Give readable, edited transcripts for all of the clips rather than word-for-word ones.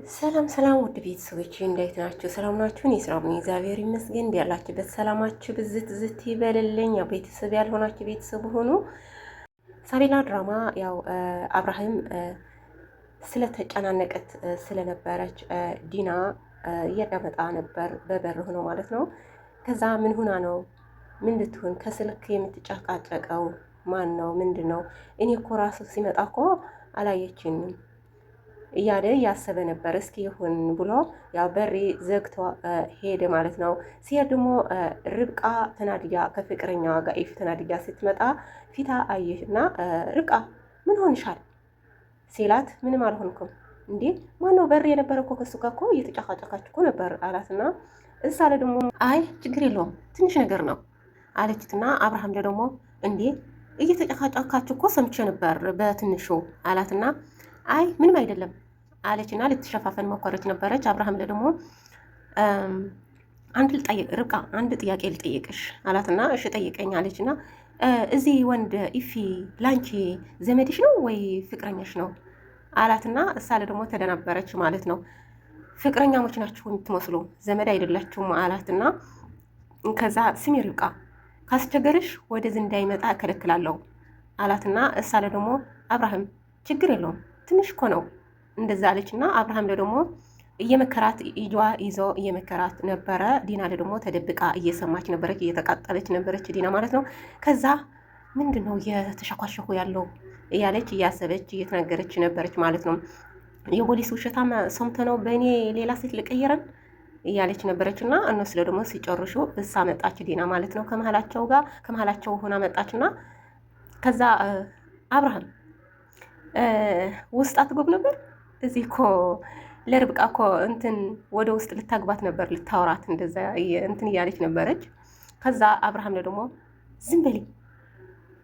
ሰላም ሰላም ውድ ቤተሰቦች እንዴት ናችሁ? ሰላም ናችሁ? እኔ ሰላም ነኝ፣ እግዚአብሔር ይመስገን። ያላችሁበት ሰላማችሁ ብዝት ዝት ይበልልኝ። ያው ቤተሰብ ያልሆናችሁ ቤተሰብ ሆኑ። ሳቤላ ድራማ ያው አብርሃም ስለተጨናነቀት ስለነበረች ዲና እያዳመጣ ነበር፣ በበር ሆኖ ማለት ነው። ከዛ ምን ሁና ነው ምን ልትሆን ከስልክ የምትጨቃጨቀው ማን ነው? ምንድን ነው? እኔ እኮ ራሱ ሲመጣ እኮ አላየችኝም እያለ እያሰበ ነበር። እስኪ ይሁን ብሎ ያው በሬ ዘግቶ ሄደ ማለት ነው። ሲሄድ ደግሞ ርብቃ ተናድያ ከፍቅረኛዋ ጋር ኢፍ ተናድያ ስትመጣ ፊታ አየሽ እና ርብቃ ምን ሆንሻል ሲላት ምንም አልሆንኩም እንዴ ማነው በር የነበረ እኮ ከሱ ጋር እኮ እየተጫካጨካችሁ እኮ ነበር አላትና እሳ ደግሞ አይ ችግር የለውም ትንሽ ነገር ነው አለችትና አብርሃም ደግሞ እንዴ እየተጫካጨካችሁ እኮ ሰምቼ ነበር በትንሹ አላትና አይ ምንም አይደለም አለችና ልትሸፋፈን ሞከረች ነበረች። አብርሃም ደግሞ ርብቃ አንድ ጥያቄ ልጠይቅሽ አላትና እሺ ጠይቀኝ አለችና እዚህ ወንድ ኢፊ ላንቺ ዘመድሽ ነው ወይ ፍቅረኛሽ ነው አላትና እሳለ ደግሞ ተደናበረች ማለት ነው። ፍቅረኛሞች ናችሁ የምትመስሉ ዘመድ አይደላችሁም አላትና ከዛ ስሚ ርብቃ ካስቸገርሽ ወደዚህ እንዳይመጣ እከለክላለሁ አላትና እሳለ ደግሞ አብርሃም ችግር የለውም ትንሽ እኮ ነው እንደዛ አለችና አብርሃም ደግሞ እየመከራት ይዞ እየመከራት ነበረ። ዲና ደግሞ ተደብቃ እየሰማች ነበረች፣ እየተቃጠለች ነበረች ዲና ማለት ነው። ከዛ ምንድነው እየተሸኳሸኩ ያለው እያለች እያሰበች እየተናገረች ነበረች ማለት ነው። የፖሊስ ውሸታም ሰምተ ነው በእኔ ሌላ ሴት ልቀየረን እያለች ነበረች እና እነሱ ደግሞ ሲጨርሹ እሳ መጣች ዲና ማለት ነው። ከመሀላቸው ሆና መጣችና ከዛ አብርሃም ውስጥ አትጎብ ነበር እዚህ እኮ ለርብቃ እኮ እንትን ወደ ውስጥ ልታግባት ነበር ልታወራት እንደዛ እንትን እያለች ነበረች። ከዛ አብርሃም ደግሞ ዝም በሊ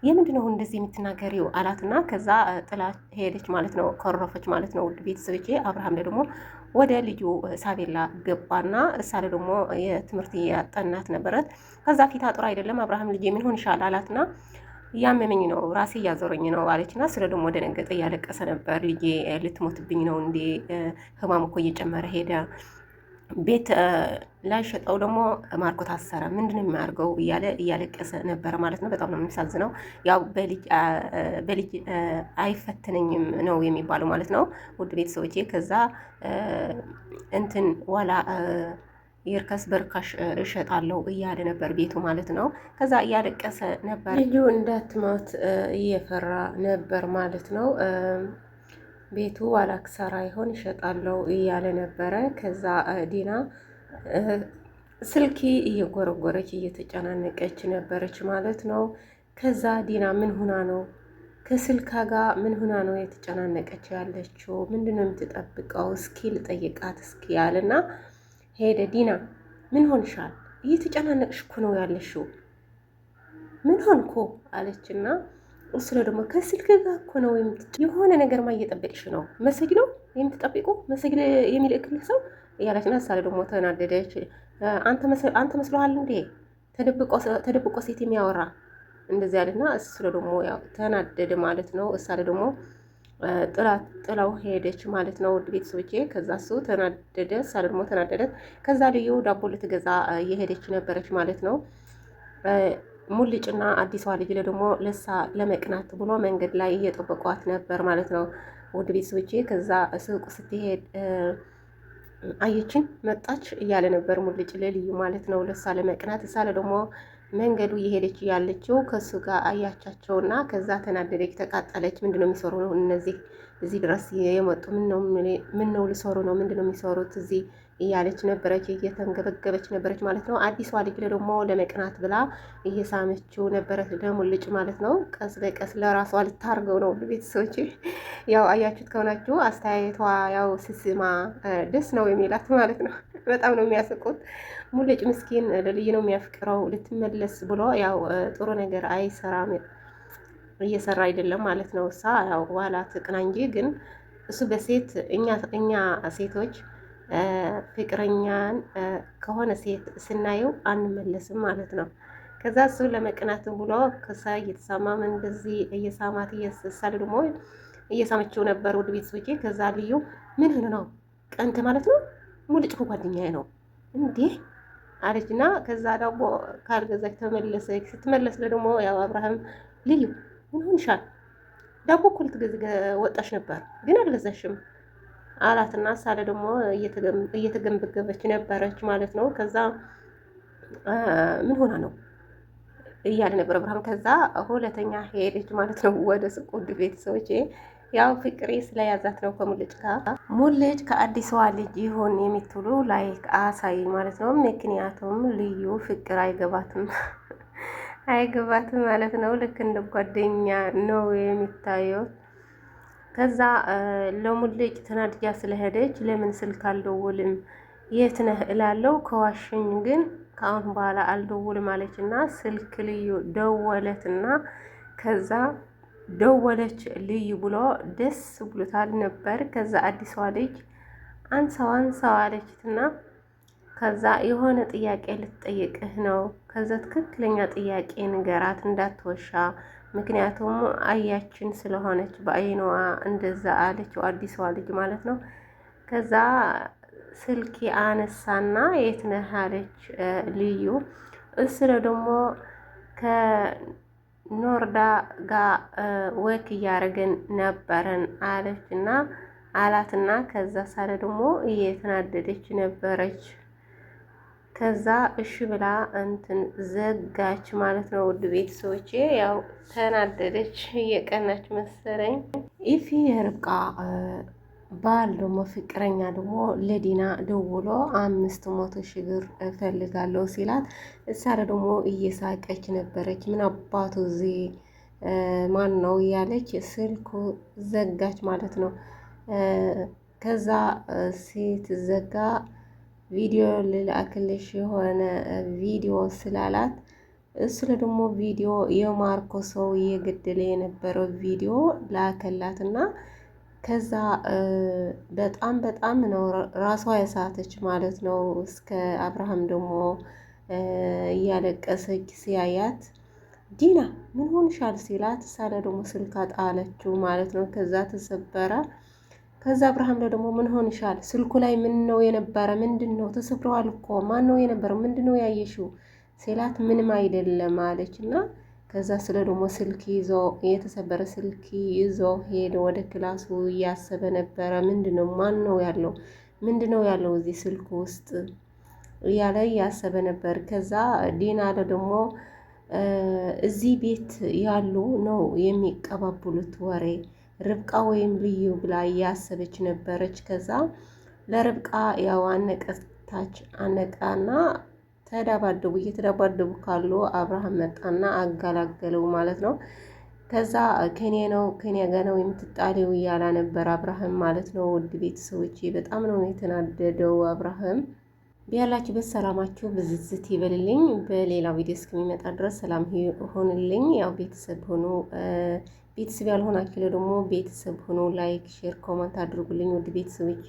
የምንድነው እንደዚህ የምትናገሪው አላትና ከዛ ጥላ ሄደች ማለት ነው፣ ኮረፈች ማለት ነው። ውድ ቤተሰቦቼ አብርሃም ደግሞ ወደ ልጁ ሳቤላ ገባና እሳለ ደግሞ የትምህርት ያጠናት ነበረት። ከዛ ፊት አጥሮ አይደለም አብርሃም ልጅ ምን ሆን ይሻል አላትና እያመመኝ ነው ራሴ እያዞረኝ ነው አለችና ስለ ደግሞ ደነገጠ፣ እያለቀሰ ነበር። ልጄ ልትሞትብኝ ነው እንዴ ህማም እኮ እየጨመረ ሄደ። ቤት ላይ ሸጠው ደግሞ ማርኮ ታሰረ። ምንድን ነው የሚያደርገው እያለ እያለቀሰ ነበረ ማለት ነው። በጣም ነው የሚያሳዝነው። ያው በልጅ አይፈትነኝም ነው የሚባለው ማለት ነው ውድ ቤተሰቦቼ። ከዛ እንትን ዋላ ይርከስ በርካሽ እሸጣለሁ እያለ ነበር ቤቱ ማለት ነው። ከዛ እያለቀሰ ነበር። ልጁ እንዳትሞት እየፈራ ነበር ማለት ነው። ቤቱ ዋላክሰራ ይሆን እሸጣለሁ እያለ ነበረ። ከዛ ዲና ስልኪ እየጎረጎረች እየተጨናነቀች ነበረች ማለት ነው። ከዛ ዲና ምን ሁና ነው ከስልካ ጋር ምን ሁና ነው የተጨናነቀች ያለችው? ምንድነው የምትጠብቀው? እስኪ ልጠይቃት እስኪ ያለና ሄደ። ዲና ምን ሆንሻል? እየተጨናነቅሽ እኮ ነው ያለሽው። ምን ሆንኩ አለችና እሱ ደግሞ ከስልክ ጋር እኮ ነው የሆነ ነገርማ እየጠበቅሽ ነው። መሰጅ ነው የምትጠብቁ መሰጅ የሚልክልህ ሰው እያለችና እሳለ ደግሞ ተናደደች። አንተ መስሎሃል እንዴ ተደብቆ ሴት የሚያወራ እንደዚህ ያለና እሱ ደግሞ ያው ተናደደ ማለት ነው። እሳለ ደግሞ ጥላው ሄደች ማለት ነው ውድ ቤተሰቦቼ። ከዛ እሱ ተናደደ፣ እሷ ደግሞ ተናደደት። ከዛ ልዩ ዳቦ ልትገዛ እየሄደች ነበረች ማለት ነው። ሙልጭና አዲሷ ልጅ ደግሞ ለሳ ለመቅናት ብሎ መንገድ ላይ እየጠበቋት ነበር ማለት ነው ውድ ቤተሰቦቼ። ከዛ ሱቅ ስትሄድ አየችን መጣች እያለ ነበር ሙልጭ ለልዩ ማለት ነው ለሳ ለመቅናት። እሷ ደግሞ መንገዱ እየሄደች ያለችው ከሱ ጋር አያቻቸውና ከዛ ተናደደች፣ ተቃጠለች። ምንድነው የሚሰሩ ነው እነዚህ እዚህ ድረስ የመጡ? ምን ነው ሊሰሩ ነው? ምንድነው የሚሰሩት እዚህ እያለች ነበረች፣ እየተንገበገበች ነበረች ማለት ነው። አዲሷ ልጅ ደግሞ ለመቅናት ብላ እየሳመችው ነበረች ደግሞ ልጭ ማለት ነው። ቀስ በቀስ ለራሷ ልታርገው ነው ቤተሰቦች። ያው አያችሁት ከሆናችሁ አስተያየቷ ያው ስስማ ደስ ነው የሚላት ማለት ነው። በጣም ነው የሚያስቁት። ሙልጭ ምስኪን ለልጅ ነው የሚያፍቅረው ልትመለስ ብሎ ያው ጥሩ ነገር አይሰራም እየሰራ አይደለም ማለት ነው። እሷ ያው ዋላ ትቅና እንጂ ግን እሱ በሴት እኛ ሴቶች ፍቅረኛን ከሆነ ሴት ስናየው አንመለስም ማለት ነው። ከዛ እሱ ለመቅናት ብሎ ከሳ እየተሳማም እንደዚህ እየሳማት እየሳለ ደግሞ እየሳመችው ነበር ውድ ቤተሰቦቼ። ከዛ ልዩ ምን ሆነ ነው ቀንተ ማለት ነው ሙልጭ ጓደኛዬ ነው እንዴ አለችና ከዛ ዳቦ ካልገዛች ተመለሰች። ስትመለስ ደግሞ ያው አብርሃም ልዩ ምን ሆንሻል? ዳቦ እኮ ልትገዛ ወጣሽ ነበር ግን አልገዛሽም አላትና ሳለ ደግሞ እየተገንበገበች ነበረች ማለት ነው። ከዛ ምን ሆና ነው እያለ ነበር አብርሃም። ከዛ ሁለተኛ ሄደች ማለት ነው ወደ ሱቅ። ውድ ቤተሰቦቼ ያው ፍቅሬ ስለያዛት ነው ከሙልጭ ጋር። ሙልጭ ከአዲሷ ልጅ ይሆን የምትሉ ላይክ አሳይ ማለት ነው። ምክንያቱም ልዩ ፍቅር አይገባትም አይገባትም ማለት ነው። ልክ እንደ ጓደኛ ነው የሚታየው። ከዛ ለሙልጭ ተናድጃ ስለሄደች ለምን ስልክ አልደውልም የት ነህ እላለው ከዋሸኝ ግን ከአሁን በኋላ አልደውልም አለችና ስልክ ልዩ ደወለትና ከዛ ደወለች ልዩ ብሎ ደስ ብሎታል ነበር። ከዛ አዲሷ ልጅ አንሳው አንሳው አለችትና ከዛ የሆነ ጥያቄ ልትጠይቅህ ነው፣ ከዛ ትክክለኛ ጥያቄ ንገራት እንዳትወሻ፣ ምክንያቱም አያችን ስለሆነች በአይኗ እንደዛ አለችው አዲሷ ልጅ ማለት ነው። ከዛ ስልኪ አነሳና የት ነህ አለች ልዩ። እሱ ደግሞ ከኖርዳ ጋር ወክ እያደረግን ነበረን አለችና አላትና ከዛ ሳለ ደግሞ እየተናደደች ነበረች። ከዛ እሺ ብላ እንትን ዘጋች ማለት ነው። ውድ ቤተሰቦቼ ያው ተናደደች እየቀናች መሰለኝ። ኢፊ የርብቃ ባል ደግሞ ፍቅረኛ ደግሞ ለዲና ደውሎ 500,000 ብር እፈልጋለሁ ሲላት እሳረ ደግሞ እየሳቀች ነበረች። ምን አባቱ እዚህ ማን ነው እያለች ስልኩ ዘጋች ማለት ነው። ከዛ ሴት ዘጋ ቪዲዮ ልላክልሽ የሆነ ቪዲዮ ስላላት እሱ ደግሞ ቪዲዮ የማርኮ ሰው እየገደለ የነበረው ቪዲዮ ላከላትና ከዛ በጣም ነው ራሷ የሳተች ማለት ነው። እስከ አብርሃም ደግሞ እያለቀሰች ሲያያት ዲና ምን ሆንሻል ሲላት ሳለ ደግሞ ስልክ አጣለችው ማለት ነው። ከዛ ተሰበረ። ከዛ አብርሃም ደግሞ ምን ሆንሻል? ስልኩ ላይ ምን ነው የነበረ? ምንድን ነው ተሰብረዋል እኮ ማን ነው የነበረው? ምንድን ነው ያየሽው ሲላት ምንም አይደለም አለች እና ከዛ ስለ ደግሞ ስልክ ይዞ የተሰበረ ስልክ ይዞ ሄደ ወደ ክላሱ እያሰበ ነበረ። ምንድነው ማን ነው ያለው? ምንድነው ያለው እዚህ ስልክ ውስጥ እያለ እያሰበ ነበር። ከዛ ዲና ደግሞ እዚህ ቤት ያሉ ነው የሚቀባብሉት ወሬ ርብቃ ወይም ልዩ ብላ እያሰበች ነበረች። ከዛ ለርብቃ ያው አነቃና ተደባደቡ። እየተደባደቡ ካሉ አብርሃም መጣና አጋላገለው ማለት ነው። ከዛ ከኔ ጋ ነው የምትጣለው እያላ ነበር አብርሃም ማለት ነው። ውድ ቤተሰቦቼ በጣም ነው የተናደደው አብርሃም። ቢያላችሁበት ሰላማችሁ ብዝዝት ይበልልኝ። በሌላ ቪዲዮ እስከሚመጣ ድረስ ሰላም ሆንልኝ። ያው ቤተሰብ ሆኖ ቤተሰብ ያልሆናችሁ ደግሞ ቤተሰብ ሆኖ ላይክ፣ ሼር፣ ኮመንት አድርጉልኝ ውድ ቤተሰቦቼ።